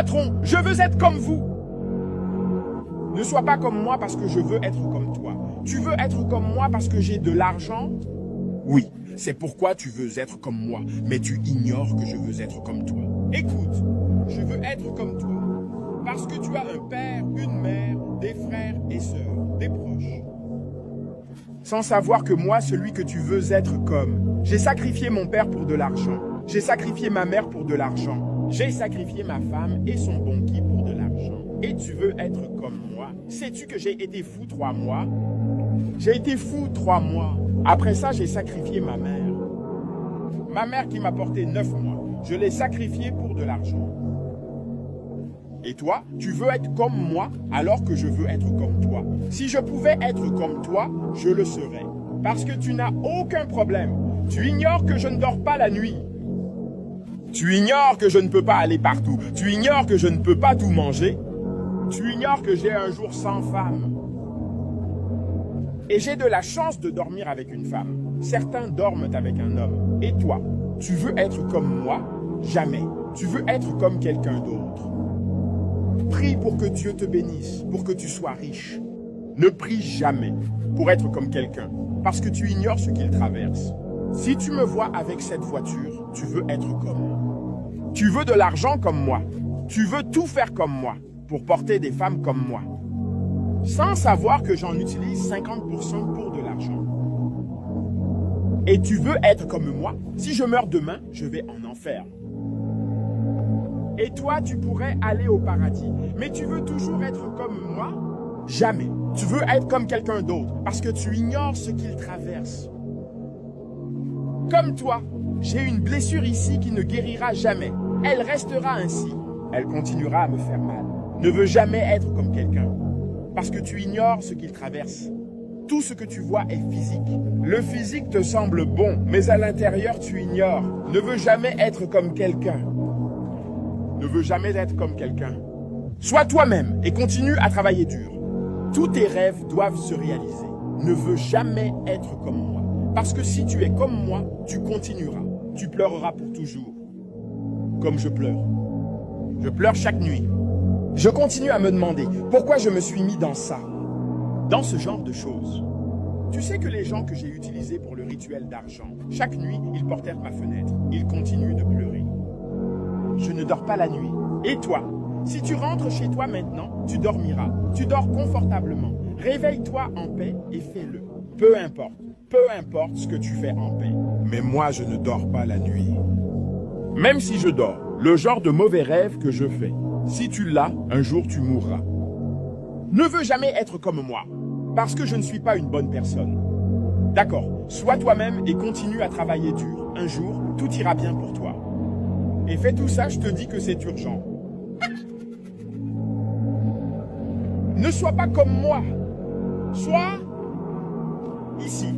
Patron, je veux être comme vous. Ne sois pas comme moi parce que je veux être comme toi. Tu veux être comme moi parce que j'ai de l'argent? Oui, c'est pourquoi tu veux être comme moi, mais tu ignores que je veux être comme toi. Écoute, je veux être comme toi parce que tu as un père, une mère, des frères et sœurs, des proches. Sans savoir que moi, celui que tu veux être comme, j'ai sacrifié mon père pour de l'argent. J'ai sacrifié ma mère pour de l'argent. J'ai sacrifié ma femme et son banquier pour de l'argent. Et tu veux être comme moi? Sais-tu que j'ai été fou 3 mois? J'ai été fou 3 mois. Après ça, j'ai sacrifié ma mère. Ma mère qui m'a porté 9 mois. Je l'ai sacrifiée pour de l'argent. Et toi, tu veux être comme moi alors que je veux être comme toi. Si je pouvais être comme toi, je le serais. Parce que tu n'as aucun problème. Tu ignores que je ne dors pas la nuit. Tu ignores que je ne peux pas aller partout. Tu ignores que je ne peux pas tout manger. Tu ignores que j'ai un jour sans femme. Et j'ai de la chance de dormir avec une femme. Certains dorment avec un homme. Et toi, tu veux être comme moi? Jamais. Tu veux être comme quelqu'un d'autre. Prie pour que Dieu te bénisse, pour que tu sois riche. Ne prie jamais pour être comme quelqu'un, parce que tu ignores ce qu'il traverse. Si tu me vois avec cette voiture, tu veux être comme moi. Tu veux de l'argent comme moi. Tu veux tout faire comme moi, pour porter des femmes comme moi. Sans savoir que j'en utilise 50% pour de l'argent. Et tu veux être comme moi? Si je meurs demain, je vais en enfer. Et toi, tu pourrais aller au paradis. Mais tu veux toujours être comme moi? Jamais. Tu veux être comme quelqu'un d'autre parce que tu ignores ce qu'il traverse. Comme toi, j'ai une blessure ici qui ne guérira jamais. Elle restera ainsi. Elle continuera à me faire mal. Ne veux jamais être comme quelqu'un parce que tu ignores ce qu'il traverse. Tout ce que tu vois est physique. Le physique te semble bon, mais à l'intérieur, tu ignores. Ne veux jamais être comme quelqu'un. Ne veux jamais être comme quelqu'un. Sois toi-même et continue à travailler dur. Tous tes rêves doivent se réaliser. Ne veux jamais être comme moi. Parce que si tu es comme moi, tu continueras. Tu pleureras pour toujours. Comme je pleure. Je pleure chaque nuit. Je continue à me demander pourquoi je me suis mis dans ça. Dans ce genre de choses. Tu sais que les gens que j'ai utilisés pour le rituel d'argent, chaque nuit, ils portèrent ma fenêtre. Ils continuent de pleurer. Je ne dors pas la nuit. Et toi? Si tu rentres chez toi maintenant, tu dormiras. Tu dors confortablement. Réveille-toi en paix et fais-le. Peu importe ce que tu fais en paix. Mais moi, je ne dors pas la nuit. Même si je dors, le genre de mauvais rêve que je fais, si tu l'as, un jour tu mourras. Ne veux jamais être comme moi, parce que je ne suis pas une bonne personne. D'accord, sois toi-même et continue à travailler dur. Un jour, tout ira bien pour toi. Et fais tout ça, je te dis que c'est urgent. Ne sois pas comme moi. Sois ici.